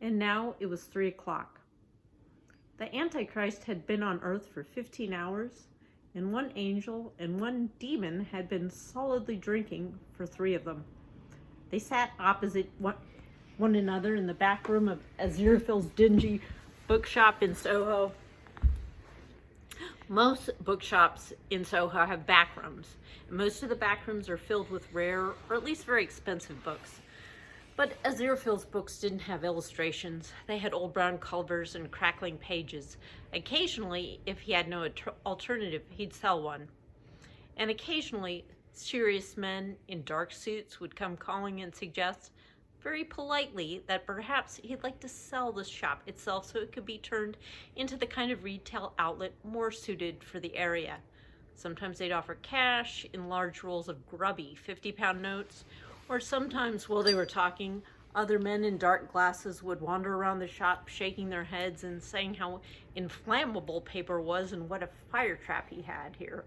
and now it was 3 o'clock. The Antichrist had been on earth for 15 hours, and one angel and one demon had been solidly drinking for 3 of them. They sat opposite one another in the back room of Aziraphale's dingy bookshop in Soho. Most bookshops in Soho have back rooms, and most of the back rooms are filled with rare, or at least very expensive books. But Aziraphale's books didn't have illustrations. They had old brown covers and crackling pages. Occasionally, if he had no alternative, he'd sell one. And occasionally, serious men in dark suits would come calling and suggest, very politely, that perhaps he'd like to sell the shop itself so it could be turned into the kind of retail outlet more suited for the area. Sometimes they'd offer cash in large rolls of grubby 50-pound notes, or sometimes while they were talking, other men in dark glasses would wander around the shop shaking their heads and saying how inflammable paper was and what a fire trap he had here.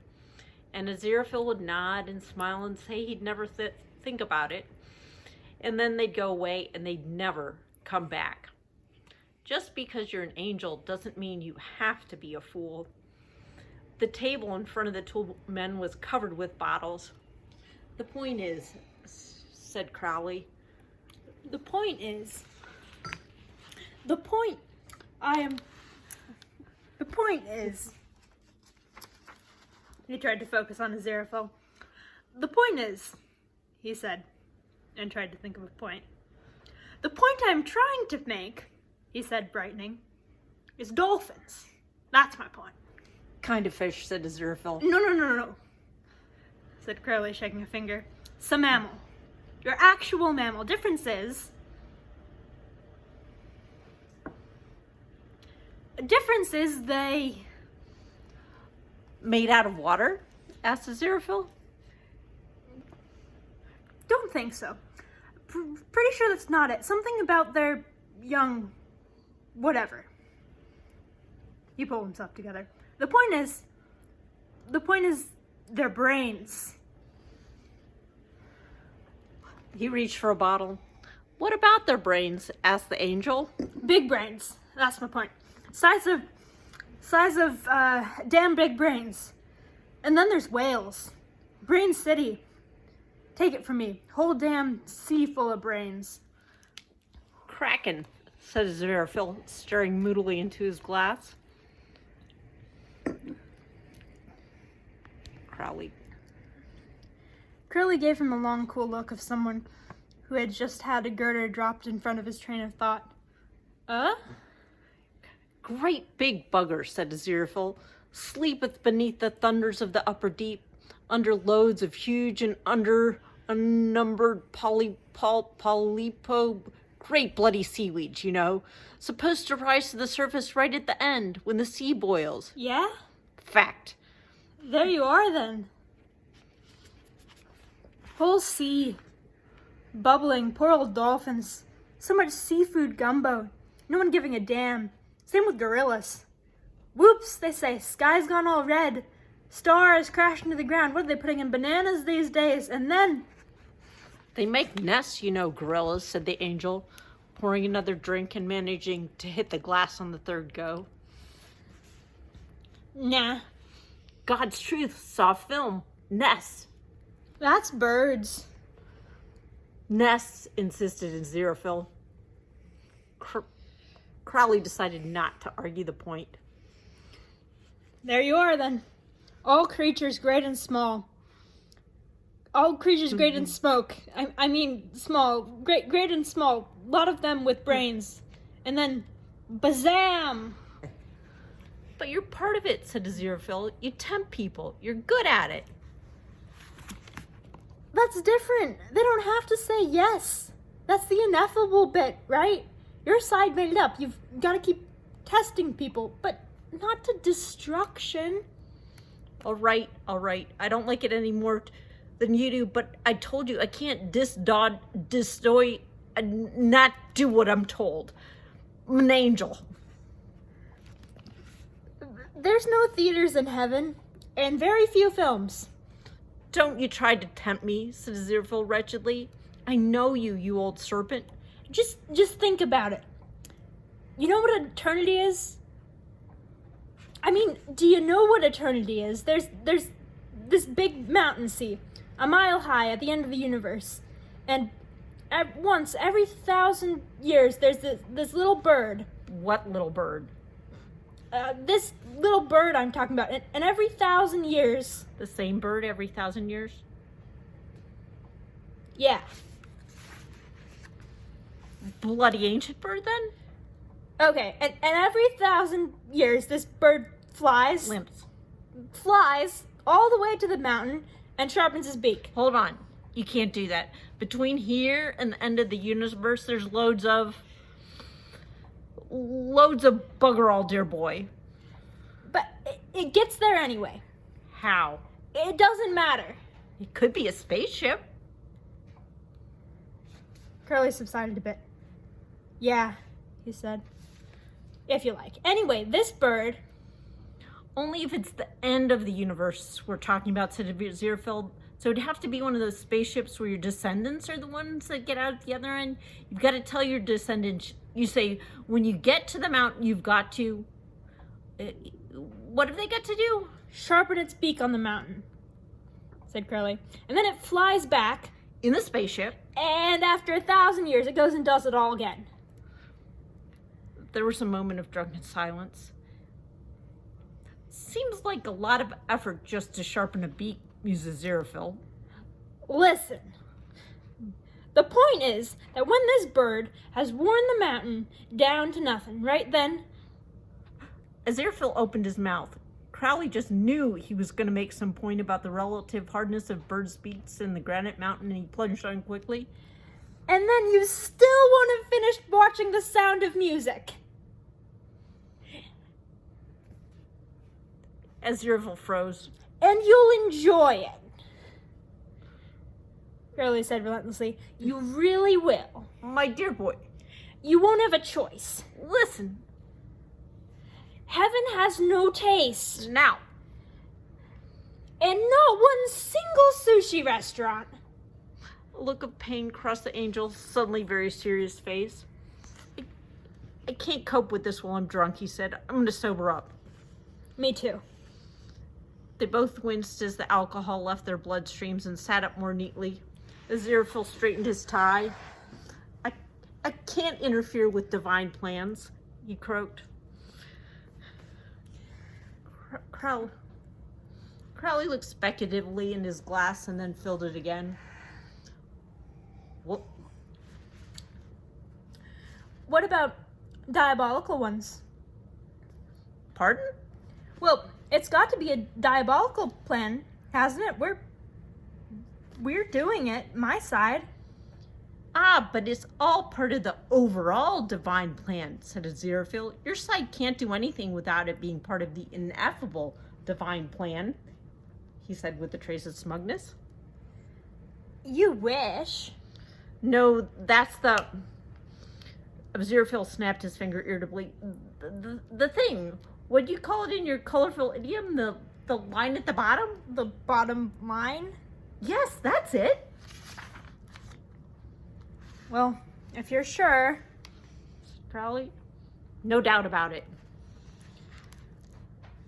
And Aziraphale would nod and smile and say he'd never think about it. And then they'd go away and they'd never come back. Just because you're an angel doesn't mean you have to be a fool. The table in front of the two men was covered with bottles. "The point is," said Crowley. The point is, he tried to focus on Aziraphale. "The point is," he said, and tried to think of a point. "The point I'm trying to make," he said, brightening, "is dolphins. That's my point." "Kind of fish," said Aziraphale. No, said Crowley, shaking a finger. "It's a mammal. Your actual mammal. Difference is they..." "Made out of water?" asked Aziraphale. "Don't think so. Pretty sure that's not it. Something about their young... whatever." He pulled himself together. The point is their brains." He reached for a bottle. "What about their brains?" asked the angel. "Big brains. That's my point. Size of damn big brains. And then there's whales. Brain City. Take it from me. Whole damn sea full of brains." "Kraken," said Aziraphale, staring moodily into his glass. Curly gave him a long, cool look of someone who had just had a girder dropped in front of his train of thought. "Great big bugger," said Aziraphale, "sleepeth beneath the thunders of the upper deep, under loads of huge and unnumbered polypo, great bloody seaweeds, you know, supposed to rise to the surface right at the end, when the sea boils." "Yeah? "Fact." There you are, then. Whole sea. Bubbling, poor old dolphins. So much seafood gumbo. No one giving a damn. Same with gorillas. Whoops, they say, sky's gone all red. Stars crashing to the ground. What are they putting in bananas these days? And then..." "They make nests, you know, gorillas," said the angel, pouring another drink and managing to hit the glass on the third go. "Nah. "God's truth, saw film. Nests." That's birds." "Nests," insisted Aziraphale. Crowley decided not to argue the point. There you are, then. All creatures great and small. All creatures great and smoke. I mean small. Great and small. A lot of them with brains. And then, bazam! "But you're part of it," said Aziraphale. "You tempt people. You're good at it." That's different. They don't have to say yes. That's the ineffable bit, right? Your side made it up. You've got to keep testing people, but not to destruction. All right. I don't like it any more than you do, but I told you I can't destroy, not do what I'm told. I'm an angel. There's no theaters in heaven, and very few films. "Don't you try to tempt me," said Aziraphale wretchedly. "I know you, you old serpent." Just think about it. You know what eternity is? I mean, do you know what eternity is? There's this big mountain, see, a mile high at the end of the universe. And once every 1,000 years, there's this little bird. What little bird? This little bird I'm talking about. And every 1,000 years... The same bird every 1,000 years? Yeah. Bloody ancient bird, then? Okay, and every 1,000 years, this bird flies all the way to the mountain and sharpens his beak. Hold on. You can't do that. Between here and the end of the universe, there's loads of bugger all, dear boy. But it gets there anyway. How? It doesn't matter. It could be a spaceship. Curly subsided a bit. Yeah, he said. If you like. Anyway, this bird... Only if it's the end of the universe we're talking about, said Aziraphale. So it'd have to be one of those spaceships where your descendants are the ones that get out at the other end. You've got to tell your descendants, you say, when you get to the mountain, you've got to... what have they got to do? Sharpen its beak on the mountain, said Curly. And then it flies back. In the spaceship. And after 1,000 years, it goes and does it all again. There was a moment of drunken silence. Seems like a lot of effort just to sharpen a beak, mused Aziraphale. Listen. The point is that when this bird has worn the mountain down to nothing, right then... Aziraphale opened his mouth. Crowley just knew he was going to make some point about the relative hardness of birds' beaks in the granite mountain, and he plunged on quickly. And then you still won't have finished watching The Sound of Music. Aziraphale froze. And you'll enjoy it. Curly said relentlessly. You really will. My dear boy. You won't have a choice. Listen. Heaven has no taste. Now. And not one single sushi restaurant. A look of pain crossed the angel's suddenly very serious face. I can't cope with this while I'm drunk, he said. I'm going to sober up. Me too. They both winced as the alcohol left their bloodstreams and sat up more neatly. Aziraphale straightened his tie. I can't interfere with divine plans, he croaked. Crowley looked speculatively in his glass and then filled it again. What about diabolical ones? Pardon? Well, it's got to be a diabolical plan, hasn't it? We're doing it, my side. Ah, but it's all part of the overall divine plan, said Aziraphale. Your side can't do anything without it being part of the ineffable divine plan, he said with a trace of smugness. You wish. No, that's the... Aziraphale snapped his finger irritably. The thing. What do you call it in your colorful idiom? The line at the bottom? The bottom line? Yes, that's it. Well, if you're sure. Crowley? No doubt about it.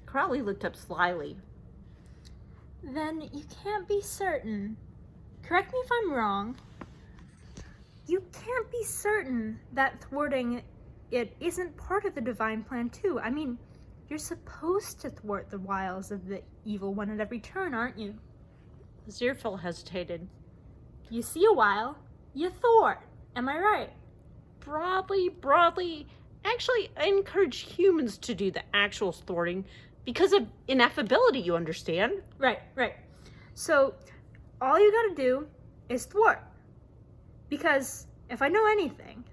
Crowley looked up slyly. Then you can't be certain. Correct me if I'm wrong. You can't be certain that thwarting it isn't part of the divine plan too. I mean, you're supposed to thwart the wiles of the evil one at every turn, aren't you? Aziraphale hesitated. You see a wile, you thwart. Am I right? Broadly. Actually, I encourage humans to do the actual thwarting because of ineffability, you understand? Right. So, all you gotta do is thwart. Because if I know anything,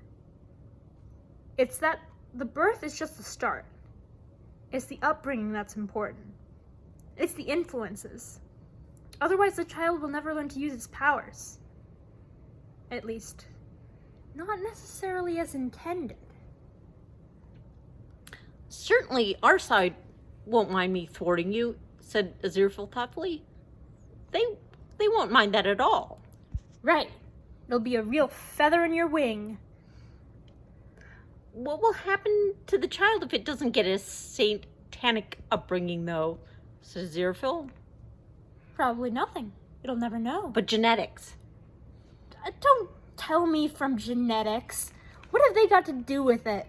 it's that the birth is just the start. It's the upbringing that's important. It's the influences. Otherwise, the child will never learn to use its powers. At least, not necessarily as intended. Certainly, our side won't mind me thwarting you, said Aziraphale thoughtfully. They won't mind that at all. Right. It'll be a real feather in your wing. What will happen to the child if it doesn't get a satanic upbringing, though? Says Aziraphale. Probably nothing. It'll never know. But genetics. Don't tell me from genetics. What have they got to do with it?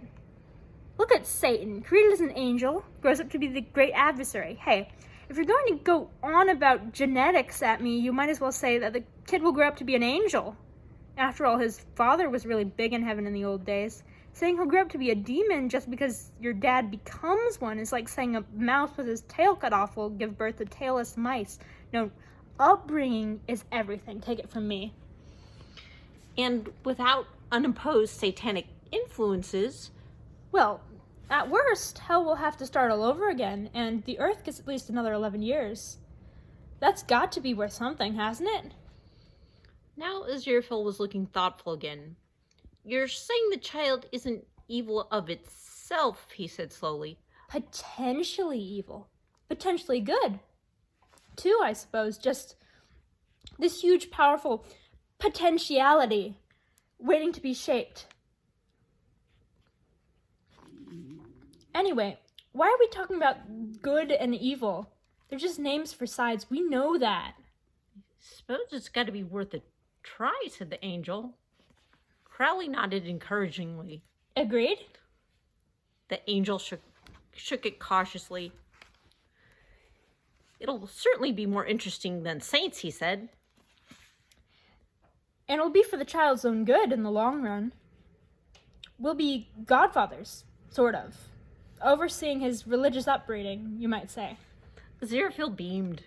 Look at Satan, created as an angel, grows up to be the great adversary. Hey, if you're going to go on about genetics at me, you might as well say that the kid will grow up to be an angel. After all, his father was really big in heaven in the old days. Saying he'll grow up to be a demon just because your dad becomes one is like saying a mouse with his tail cut off will give birth to tailless mice. No, upbringing is everything. Take it from me. And without unopposed satanic influences, well, at worst, hell will have to start all over again, and the Earth gets at least another 11 years. That's got to be worth something, hasn't it? now Aziraphale was looking thoughtful again. You're saying the child isn't evil of itself, he said slowly. Potentially evil. Potentially good. Too, I suppose. Just this huge, powerful potentiality waiting to be shaped. Anyway, why are we talking about good and evil? They're just names for sides. We know that. Suppose it's got to be worth a try, said the angel. Crowley nodded encouragingly. Agreed? The angel shook it cautiously. It'll certainly be more interesting than saints, he said. And it'll be for the child's own good in the long run. We'll be godfathers, sort of. Overseeing his religious upbringing, you might say. Aziraphale beamed.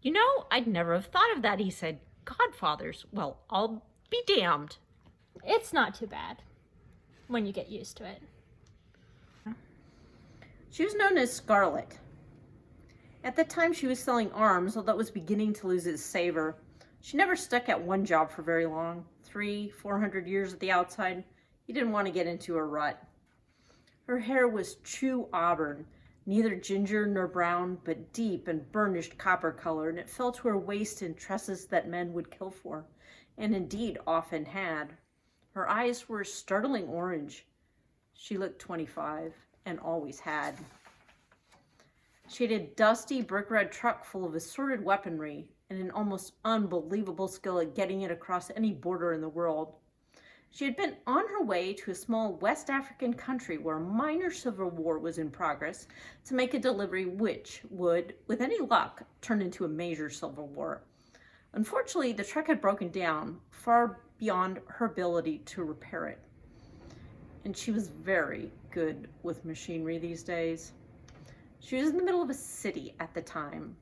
You know, I'd never have thought of that, he said. Godfathers. Well, I'll be damned. It's not too bad when you get used to it. She was known as Scarlet. At the time she was selling arms, although it was beginning to lose its savor. She never stuck at one job for very long. 300-400 years at the outside. You didn't want to get into a rut. Her hair was true auburn, neither ginger nor brown, but deep and burnished copper color, and it fell to her waist in tresses that men would kill for, and indeed often had. Her eyes were a startling orange. She looked 25, and always had. She had a dusty brick-red truck full of assorted weaponry, and an almost unbelievable skill at getting it across any border in the world. She had been on her way to a small West African country where a minor civil war was in progress to make a delivery which would, with any luck, turn into a major civil war. Unfortunately, the truck had broken down far beyond her ability to repair it. And she was very good with machinery these days. She was in the middle of a city at the time.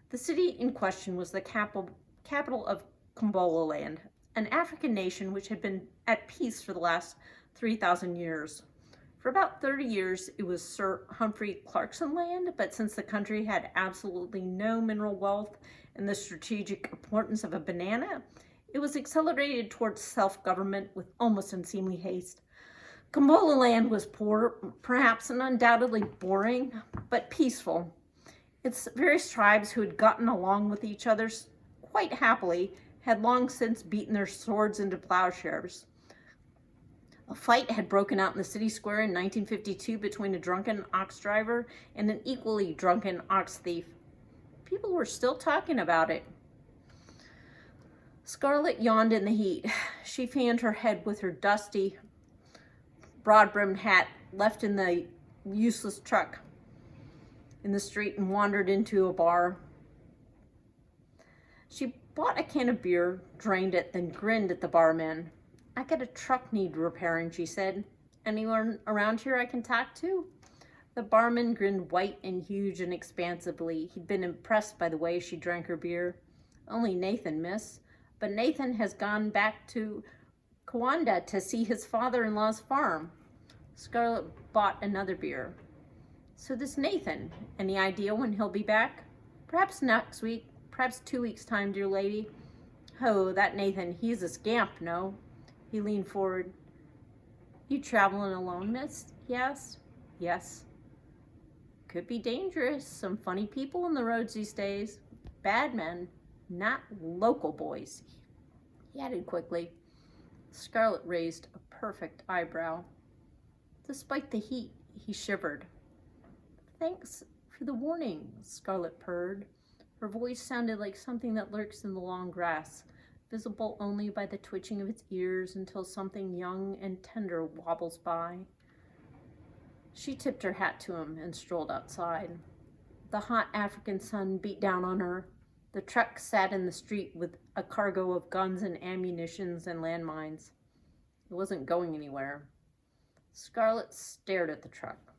The city in question was the capital of Kumbhalaland, an African nation which had been at peace for the last 3,000 years. For about 30 years, it was Sir Humphrey Clarkson land, but since the country had absolutely no mineral wealth and the strategic importance of a banana, it was accelerated towards self-government with almost unseemly haste. Kumbhalaland was poor, perhaps, and undoubtedly boring, but peaceful. Its various tribes who had gotten along with each other quite happily had long since beaten their swords into plowshares. A fight had broken out in the city square in 1952 between a drunken ox driver and an equally drunken ox thief. People were still talking about it. Scarlet yawned in the heat. She fanned her head with her dusty, broad-brimmed hat left in the useless truck in the street and wandered into a bar. She bought a can of beer, drained it, then grinned at the barman. I got a truck need repairing, she said. Anyone around here I can talk to? The barman grinned white and huge and expansively. He'd been impressed by the way she drank her beer. Only Nathan, miss. But Nathan has gone back to Kawanda to see his father-in-law's farm. Scarlet bought another beer. So this Nathan, any idea when he'll be back? Perhaps next week, perhaps 2 weeks' time, dear lady. Oh, that Nathan, he's a scamp, no? He leaned forward. You traveling alone, miss? He asked. Yes. Could be dangerous. Some funny people on the roads these days. Bad men, not local boys. He added quickly. Scarlet raised a perfect eyebrow. Despite the heat, he shivered. "Thanks for the warning," Scarlet purred. Her voice sounded like something that lurks in the long grass, visible only by the twitching of its ears until something young and tender wobbles by. She tipped her hat to him and strolled outside. The hot African sun beat down on her. The truck sat in the street with a cargo of guns and ammunitions and landmines. It wasn't going anywhere. Scarlet stared at the truck.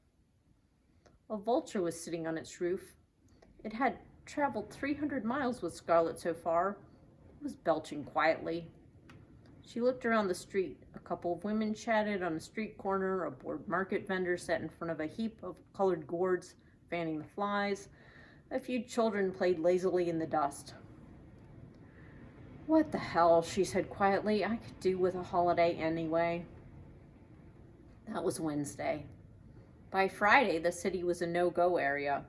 A vulture was sitting on its roof. It had traveled 300 miles with Scarlet so far. It was belching quietly. She looked around the street. A couple of women chatted on a street corner. A bored market vendor sat in front of a heap of colored gourds, fanning the flies. A few children played lazily in the dust. "What the hell," she said quietly. "I could do with a holiday anyway." That was Wednesday. By Friday, the city was a no-go area.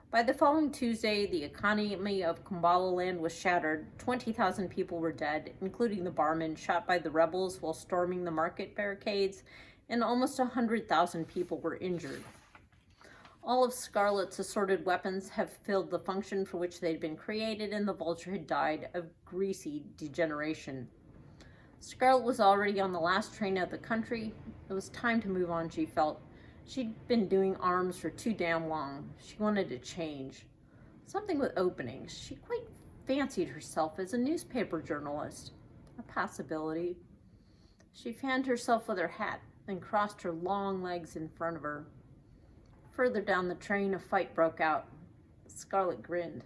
By the following Tuesday, the economy of Kumbalaland was shattered. 20,000 people were dead, including the barman shot by the rebels while storming the market barricades, and almost 100,000 people were injured. All of Scarlet's assorted weapons have filled the function for which they'd been created, and the vulture had died of greasy degeneration. Scarlet was already on the last train out of the country. It was time to move on, she felt. She'd been doing arms for too damn long. She wanted to change. Something with openings. She quite fancied herself as a newspaper journalist. A possibility. She fanned herself with her hat and crossed her long legs in front of her. Further down the train, a fight broke out. Scarlet grinned.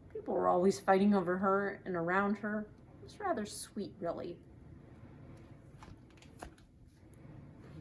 People were always fighting over her and around her. It was rather sweet, really.